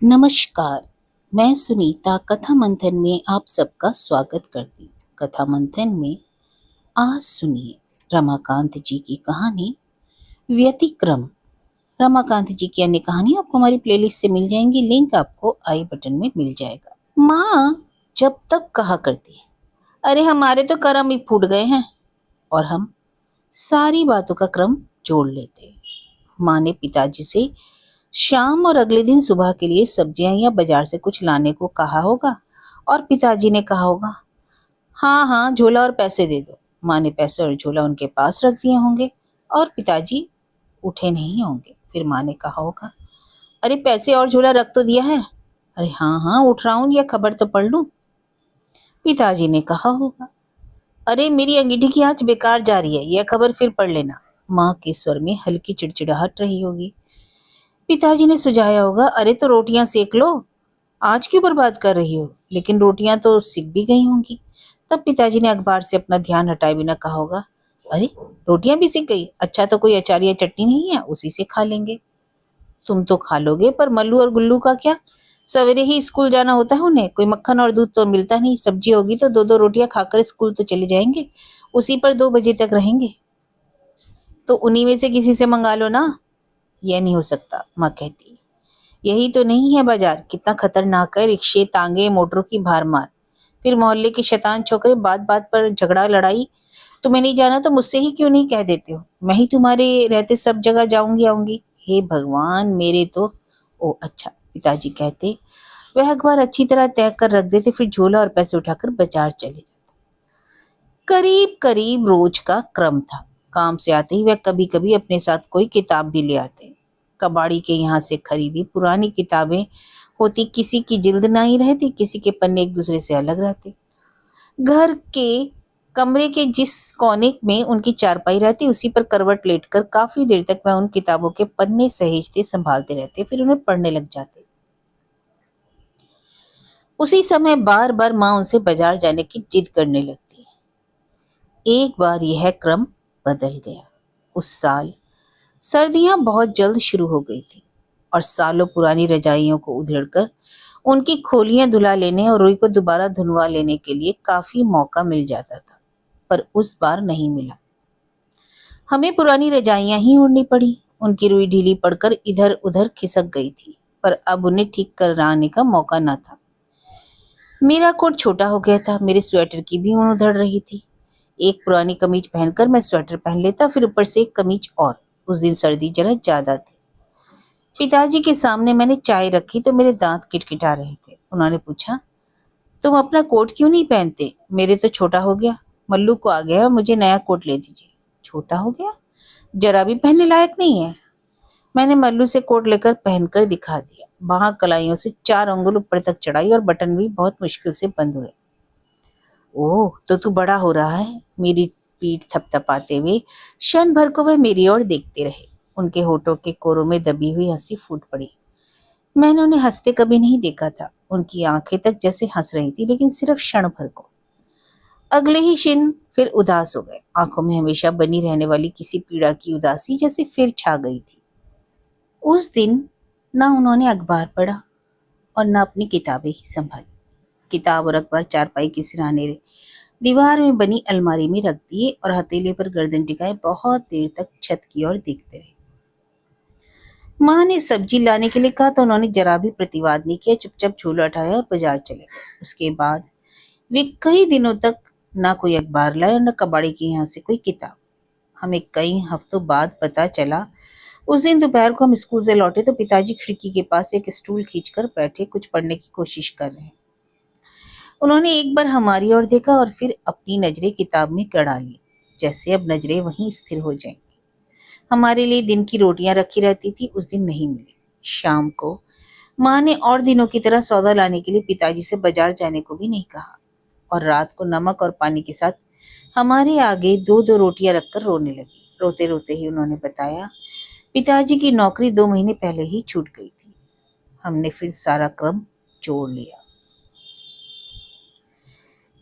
नमस्कार, मैं सुनीता कथा मंथन में आप सबका स्वागत करती हूँ। कथा मंथन में आज सुनिए रमाकांत जी की कहानी व्यतिक्रम। रमाकांत जी की अन्य कहानी आपको हमारी प्लेलिस्ट से मिल जाएंगी, लिंक आपको आई बटन में मिल जाएगा। माँ जब तब कहा करती, अरे हमारे तो कर्म ही फूट गए हैं, और हम सारी बातों का क्रम जोड़ लेते। माँ ने पिताजी से शाम और अगले दिन सुबह के लिए सब्जियां या बाजार से कुछ लाने को कहा होगा, और पिताजी ने कहा होगा हाँ हाँ झोला और पैसे दे दो। माँ ने पैसे और झोला उनके पास रख दिए होंगे और पिताजी उठे नहीं होंगे। फिर माँ ने कहा होगा अरे पैसे और झोला रख तो दिया है। अरे हाँ हाँ उठ रहा हूँ, या खबर तो पढ़ लूं। पिताजी ने कहा होगा अरे मेरी अंगीठी की आंच बेकार जा रही है, यह खबर फिर पढ़ लेना। माँ के स्वर में हल्की चिड़चिड़ाहट रही होगी। पिताजी ने सुझाया होगा अरे तो रोटियां सेक लो, आज क्यों बर्बाद कर रही हो। लेकिन रोटियां तो सिक भी गई होंगी। तब पिताजी ने अखबार से अपना ध्यान हटाए बिना कहा होगा अरे रोटियां भी सिक गई, अच्छा तो कोई अचार या चटनी नहीं है, उसी से खा लेंगे। तुम तो खा लोगे, पर मल्लू और गुल्लू का क्या, सवेरे ही स्कूल जाना होता है उन्हें, कोई मक्खन और दूध तो मिलता नहीं। सब्जी होगी तो दो दो रोटियां खाकर स्कूल तो चले जाएंगे, उसी पर 2 बजे तक रहेंगे। तो उन्हीं में से किसी से मंगा लो ना। यह नहीं हो सकता, माँ कहती, यही तो नहीं है बाजार, कितना खतरनाक है, रिक्शे तांगे मोटरों की भारमार, फिर मोहल्ले के शैतान छोकरे बात बात पर झगड़ा लड़ाई। तुम्हें नहीं जाना तो मुझसे ही क्यों नहीं कह देते हो, मैं ही तुम्हारे रहते सब जगह जाऊंगी आऊंगी। हे भगवान मेरे तो। ओ अच्छा, पिताजी कहते। वह अखबार अच्छी तरह तय कर रख देते, फिर झोला और पैसे उठाकर बाजार चले जाते। करीब करीब रोज का क्रम था। काम से आते ही वह कभी कभी अपने साथ कोई किताब भी ले आते। कबाड़ी के यहाँ से खरीदी पुरानी किताबें होती, किसी की जिल्द नहीं रहती, किसी के पन्ने एक दूसरे से अलग रहते। घर के कमरे के जिस कोने में उनकी चारपाई रहती, उसी पर करवट लेटकर काफी देर तक वह उन किताबों के पन्ने सहेजते संभालते रहते, फिर उन्हें पढ़ने लग जाते। उसी समय बार बार माँ उनसे बाजार जाने की जिद करने लगती। एक बार यह क्रम बदल गया। उस साल सर्दियां बहुत जल्द शुरू हो गई थी, और सालों पुरानी रजाइयों को उधेड़कर उनकी खोलियां धुला लेने और रुई को दोबारा धुनवा लेने के लिए काफी मौका मिल जाता था, पर उस बार नहीं मिला। हमें पुरानी रजाइयां ही ओढ़नी पड़ी। उनकी रुई ढीली पड़कर इधर उधर खिसक गई थी, पर अब उन्हें ठीक कराने का मौका न था। मेरा कोट छोटा हो गया था, मेरे स्वेटर की भी ऊन उधड़ रही थी। एक पुरानी कमीज पहनकर मैं स्वेटर पहन लेता, फिर ऊपर से एक कमीज और। उस दिन सर्दी जरा ज्यादा थी। पिताजी के सामने मैंने चाय रखी तो मेरे दांत किटकिटा रहे थे। उन्होंने पूछा तुम अपना कोट क्यों नहीं पहनते, मेरे तो छोटा हो गया, मल्लू को आ गया, मुझे नया कोट ले दीजिए। छोटा हो गया, जरा भी पहनने लायक नहीं है। मैंने मल्लू से कोट लेकर पहनकर दिखा दिया। बाਹਾਂ कलाइयों से 4 अंगुल ऊपर तक चढ़ाई और बटन भी बहुत मुश्किल से बंद हुए। ओह तो तू बड़ा हो रहा है, मेरी पीठ थपथपाते हुए क्षण भर को वह मेरी ओर देखते रहे। उनके होठों के कोरों में दबी हुई हंसी फूट पड़ी। मैंने उन्हें हंसते कभी नहीं देखा था। उनकी आंखें तक जैसे हंस रही थी, लेकिन सिर्फ क्षण भर को। अगले ही क्षण फिर उदास हो गए। आंखों में हमेशा बनी रहने वाली किसी पीड़ा की उदासी जैसे फिर छा गई थी। उस दिन ना उन्होंने अखबार पढ़ा और न अपनी किताबें ही संभाली। किताब और अखबार चारपाई के सिरहाने दीवार में बनी अलमारी में रख दिए और हथेली पर गर्दन टिकाए बहुत देर तक छत की ओर देखते रहे। माँ ने सब्जी लाने के लिए कहा तो उन्होंने जरा भी प्रतिवाद नहीं किया, चुपचाप झोला उठाया और बाजार चले गए। उसके बाद वे कई दिनों तक ना कोई अखबार लाए और न कबाड़ी के यहाँ से कोई किताब। हमें कई हफ्तों बाद पता चला, उस दिन दोपहर को हम स्कूल से लौटे तो पिताजी खिड़की के पास एक स्टूल खींचकर बैठे कुछ पढ़ने की कोशिश कर रहे हैं। उन्होंने एक बार हमारी ओर देखा और फिर अपनी नजरें किताब में गड़ा ली, जैसे अब नजरें वहीं स्थिर हो जाएंगी। हमारे लिए दिन की रोटियां रखी रहती थी, उस दिन नहीं मिली। शाम को माँ ने और दिनों की तरह सौदा लाने के लिए पिताजी से बाजार जाने को भी नहीं कहा, और रात को नमक और पानी के साथ हमारे आगे दो दो रोटियां रखकर रोने लगी। रोते रोते ही उन्होंने बताया पिताजी की नौकरी 2 महीने पहले ही छूट गई थी। हमने फिर सारा क्रम जोड़ लिया।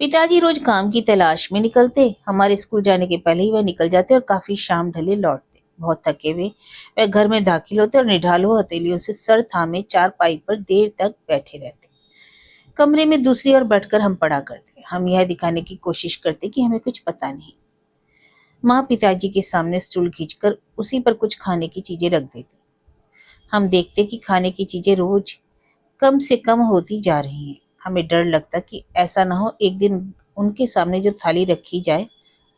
पिताजी रोज काम की तलाश में निकलते, हमारे स्कूल जाने के पहले ही वह निकल जाते और काफी शाम ढले लौटते। बहुत थके हुए वह घर में दाखिल होते और निढालों हथेलियों से सर थामे चारपाई पर देर तक बैठे रहते। कमरे में दूसरी ओर बैठकर हम पढ़ा करते। हम यह दिखाने की कोशिश करते कि हमें कुछ पता नहीं। माँ पिताजी के सामने स्टूल खींचकर उसी पर कुछ खाने की चीजें रख देती। हम देखते कि खाने की चीजें रोज कम से कम होती जा रही हैं। हमें डर लगता कि ऐसा ना हो एक दिन उनके सामने जो थाली रखी जाए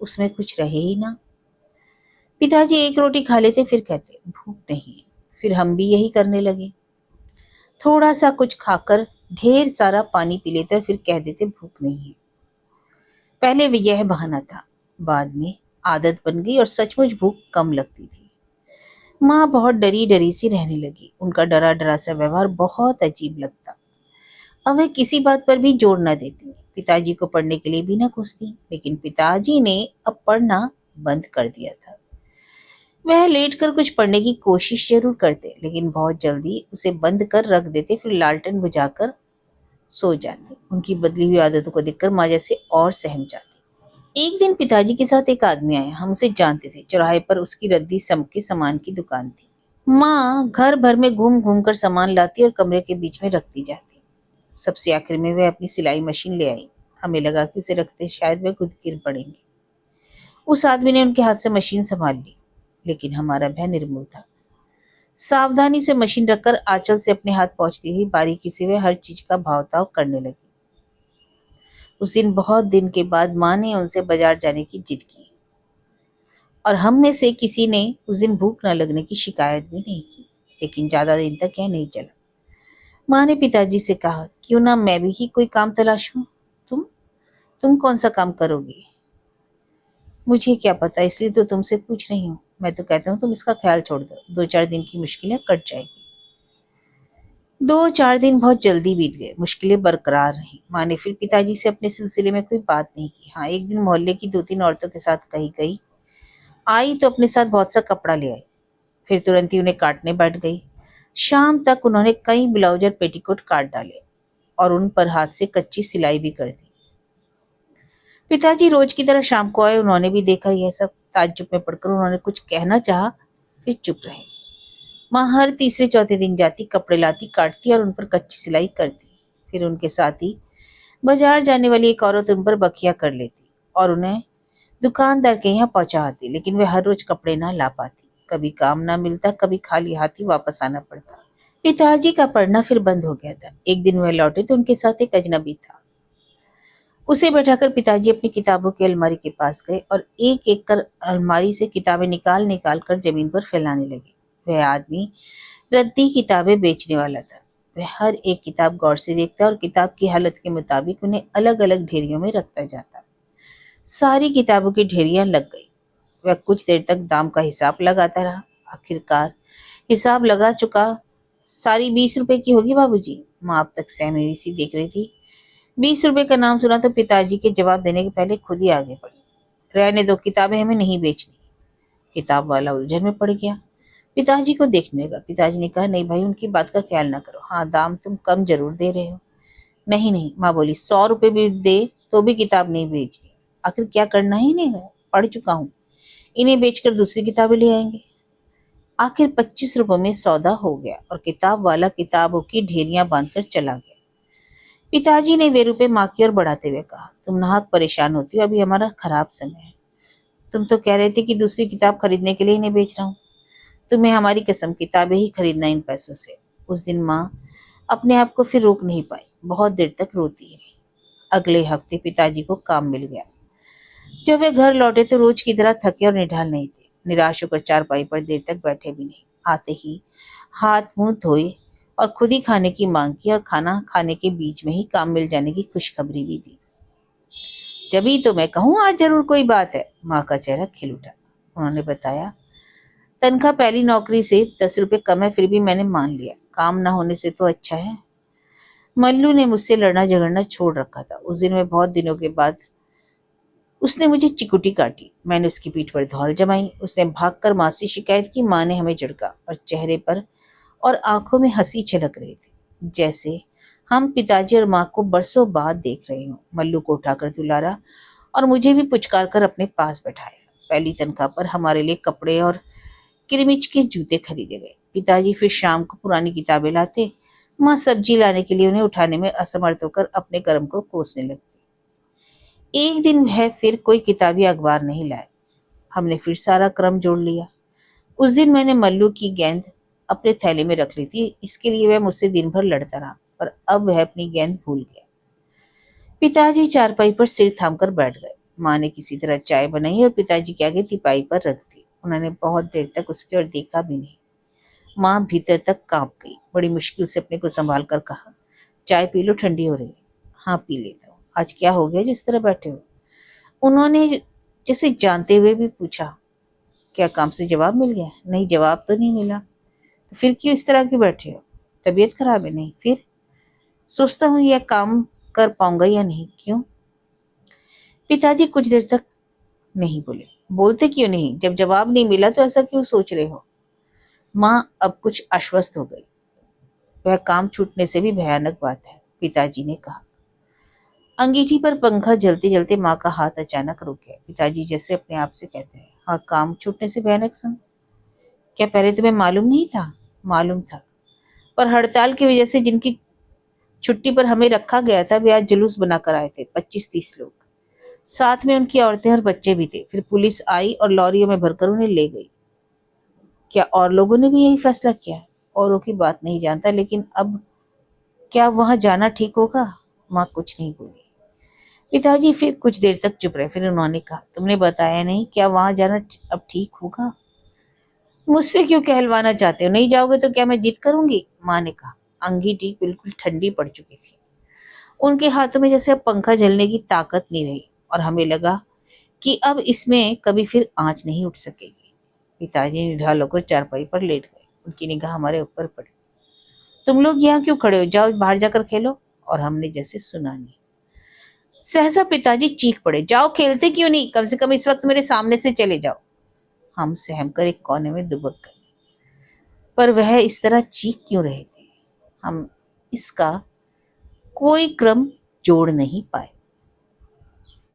उसमें कुछ रहे ही ना। पिताजी एक रोटी खा लेते फिर कहते भूख नहीं है। फिर हम भी यही करने लगे। थोड़ा सा कुछ खाकर ढेर सारा पानी पी लेते और फिर कह देते भूख नहीं है। पहले भी यह बहाना था, बाद में आदत बन गई और सचमुच भूख कम लगती थी। माँ बहुत डरी डरी सी रहने लगी। उनका डरा डरा सा व्यवहार बहुत अजीब लगता। अब वह किसी बात पर भी जोर न देती। पिताजी को पढ़ने के लिए भी न कोसती, लेकिन पिताजी ने अब पढ़ना बंद कर दिया था। वह लेटकर कुछ पढ़ने की कोशिश जरूर करते, लेकिन बहुत जल्दी उसे बंद कर रख देते, फिर लालटेन बुझाकर सो जाते। उनकी बदली हुई आदतों को देखकर माँ जैसे और सहम जाती। एक दिन पिताजी के साथ एक आदमी आया। हम उसे जानते थे। चौराहे पर उसकी रद्दी सम के सामान की दुकान थी। माँ घर भर में घूम घूम कर सामान लाती और कमरे के बीच में रखती जाती। सबसे आखिर में वह अपनी सिलाई मशीन ले आई। हमें लगा कि उसे रखते शायद वह खुद गिर पड़ेंगे। उस आदमी ने उनके हाथ से मशीन संभाल ली, लेकिन हमारा भय निर्मूल था। सावधानी से मशीन रखकर आंचल से अपने हाथ पहुंचती हुई बारीकी से वह हर चीज का भाव-ताव करने लगी। उस दिन बहुत दिन के बाद माँ ने उनसे बाजार जाने की जिद की और हम में से किसी ने उस दिन भूख न लगने की शिकायत भी नहीं की। लेकिन ज्यादा दिन तक यह नहीं चला। माँ ने पिताजी से कहा, क्यों ना मैं भी ही कोई काम तलाशूं। तुम तुम कौन सा काम करोगे? मुझे क्या पता, इसलिए तो तुमसे पूछ रही हूँ। मैं तो कहता हूँ तुम इसका ख्याल छोड़ दो, 2-4 दिन की मुश्किलें कट जाएगी। 2-4 दिन बहुत जल्दी बीत गए। मुश्किलें बरकरार रहीं। माँ ने फिर पिताजी से अपने सिलसिले में कोई बात नहीं की। हाँ, एक दिन मोहल्ले की 2-3 औरतों के साथ कहीं गई, आई तो अपने साथ बहुत सा कपड़ा ले आई। फिर तुरंत ही उन्हें काटने बैठ गई। शाम तक उन्होंने कई ब्लाउज और पेटीकोट काट डाले और उन पर हाथ से कच्ची सिलाई भी कर दी। पिताजी रोज की तरह शाम को आए। उन्होंने भी देखा यह सब। ताज्जुब में पड़कर उन्होंने कुछ कहना चाहा, फिर चुप रहे। माँ हर तीसरे चौथे दिन जाती, कपड़े लाती, काटती और उन पर कच्ची सिलाई करती। फिर उनके साथ ही बाजार जाने वाली एक औरत उन पर बखिया कर लेती और उन्हें दुकानदार के यहाँ पहुंचा आती, लेकिन वे हर रोज कपड़े ना ला पाती। कभी काम ना मिलता, कभी खाली हाथ ही वापस आना पड़ता। पिताजी का पढ़ना फिर बंद हो गया था। एक दिन वह लौटे तो उनके साथ एक अजनबी था। उसे बैठाकर पिताजी अपनी किताबों की अलमारी के पास गए और एक एक कर अलमारी से किताबें निकाल निकाल कर जमीन पर फैलाने लगे। वह आदमी रद्दी किताबें बेचने वाला था। वह हर एक किताब गौर से देखता और किताब की हालत के मुताबिक उन्हें अलग अलग ढेरियों में रखता जाता। सारी किताबों की ढेरियां लग गई। वह कुछ देर तक दाम का हिसाब लगाता रहा। आखिरकार हिसाब लगा चुका। सारी 20 रुपए की होगी बाबूजी। माँ अब तक सहमी हुई सी देख रही थी। 20 रुपए का नाम सुना तो पिताजी के जवाब देने के पहले खुद ही आगे बढ़ी। रहने दो, किताबें हमें नहीं बेचनी। किताब वाला उलझन में पड़ गया। पिताजी को देखने लगा। पिताजी ने कहा, नहीं भाई, उनकी बात का ख्याल ना करो। हाँ, दाम तुम कम जरूर दे रहे हो। नहीं नहीं, माँ बोली, 100 रुपए भी दे तो भी किताब नहीं बेचनी। आखिर क्या करना ही नहीं है, पढ़ चुका हूँ। इन्हें बेचकर दूसरी किताबें ले आएंगे। आखिर 25 रुपए में सौदा हो गया और किताब वाला किताबों की ढेरियां बांधकर चला गया। पिताजी ने वे रुपए माँ की ओर बढ़ाते हुए कहा, तुम नाहक परेशान होती हो, अभी हमारा खराब समय है। तुम तो कह रहे थे कि दूसरी किताब खरीदने के लिए इन्हें बेच रहा हूँ। तुम्हें हमारी कसम, किताबें ही खरीदना इन पैसों से। उस दिन माँ अपने आप को फिर रोक नहीं पाई। बहुत देर तक रोती रही। अगले हफ्ते पिताजी को काम मिल गया। जब वे घर लौटे तो रोज की तरह थके और निढाल नहीं थे। निराश होकर चारपाई पर देर तक बैठे भी नहीं। आते ही हाथ मुंह धोए और खुद ही खाने की मांग की और खाना खाने के बीच में ही काम मिल जाने की खुशखबरी भी दी। जभी तो मैं कहूँ आज जरूर कोई बात है। माँ का चेहरा खिल उठा। उन्होंने बताया, तनख्वाह पहली नौकरी से 10 रुपए कम है, फिर भी मैंने मान लिया। काम ना होने से तो अच्छा है। मल्लू ने मुझसे लड़ना झगड़ना छोड़ रखा था। उस दिन में बहुत दिनों के बाद उसने मुझे चिकुटी काटी। मैंने उसकी पीठ पर धौल जमाई। उसने भागकर माँ से शिकायत की। माँ ने हमें झिड़का और चेहरे पर और आंखों में हंसी छलक रही थी, जैसे हम पिताजी और माँ को बरसों बाद देख रहे हों। मल्लू को उठाकर दुलारा और मुझे भी पुचकार कर अपने पास बैठाया। पहली तनख्वाह पर हमारे लिए कपड़े और किरमिच के जूते खरीदे गए। पिताजी फिर शाम को पुरानी किताबें लाते। माँ सब्जी लाने के लिए उन्हें उठाने में असमर्थ होकर अपने कर्म को कोसने लगती। एक दिन वह फिर कोई किताब या अखबार नहीं लाए। हमने फिर सारा क्रम जोड़ लिया। उस दिन मैंने मल्लू की गेंद अपने थैले में रख ली थी, इसके लिए वह मुझसे दिन भर लड़ता रहा, पर अब वह अपनी गेंद भूल गया। पिताजी चारपाई पर सिर थामकर बैठ गए। माँ ने किसी तरह चाय बनाई और पिताजी के आगे तिपाई पर रख दी। उन्होंने बहुत देर तक उसकी ओर देखा भी नहीं। माँ भीतर तक कांप गई। बड़ी मुश्किल से अपने को संभाल कर कहा, चाय पी लो, ठंडी हो रही है। हाँ पी लेता हूँ। आज क्या हो गया जो इस तरह बैठे हो? उन्होंने जैसे जानते हुए भी पूछा। क्या काम से जवाब मिल गया? नहीं, जवाब तो नहीं मिला। तो फिर क्यों इस तरह क्यों बैठे हो? तबीयत खराब है? नहीं। फिर सोचता हूँ यह काम कर पाऊंगा या नहीं। क्यों? पिताजी कुछ देर तक नहीं बोले। बोलते क्यों नहीं? जब जवाब नहीं मिला तो ऐसा क्यों सोच रहे हो? माँ अब कुछ आश्वस्त हो गई। वह काम छूटने से भी भयानक बात है, पिताजी ने कहा। अंगीठी पर पंखा जलते जलते माँ का हाथ अचानक रुक गया। पिताजी जैसे अपने आप से कहते हैं, हाँ काम छूटने से भयानक सन? क्या पहले तुम्हें मालूम नहीं था? मालूम था, पर हड़ताल की वजह से जिनकी छुट्टी पर हमें रखा गया था वे आज जुलूस बनाकर आए थे, 25-30 लोग। साथ में उनकी औरतें और बच्चे भी थे। फिर पुलिस आई और लॉरियों में भरकर उन्हें ले गई। क्या और लोगों ने भी यही फैसला किया? औरों की बात नहीं जानता, लेकिन अब क्या वहां जाना ठीक होगा? माँ कुछ नहीं बोली। पिताजी फिर कुछ देर तक चुप रहे। फिर उन्होंने कहा, तुमने बताया नहीं, क्या वहां जाना अब ठीक होगा? मुझसे क्यों कहलवाना चाहते हो? नहीं जाओगे तो क्या मैं जिद करूंगी? माँ ने कहा। अंगीठी बिल्कुल ठंडी पड़ चुकी थी। उनके हाथों में जैसे अब पंखा झलने की ताकत नहीं रही और हमें लगा कि अब इसमें कभी फिर आंच नहीं उठ सकेगी। पिताजी निढाल होकर चारपाई पर लेट गए। उनकी निगाह हमारे ऊपर पड़ी। तुम लोग यहाँ क्यों खड़े हो? जाओ बाहर जाकर खेलो। और हमने जैसे सुना नहीं। सहसा पिताजी चीख पड़े, जाओ खेलते क्यों नहीं? कम से कम इस वक्त मेरे सामने से चले जाओ। हम सहमकर एक कोने में दुबक गए। पर वह इस तरह चीख क्यों रहे थे? हम इसका कोई क्रम जोड़ नहीं पाए।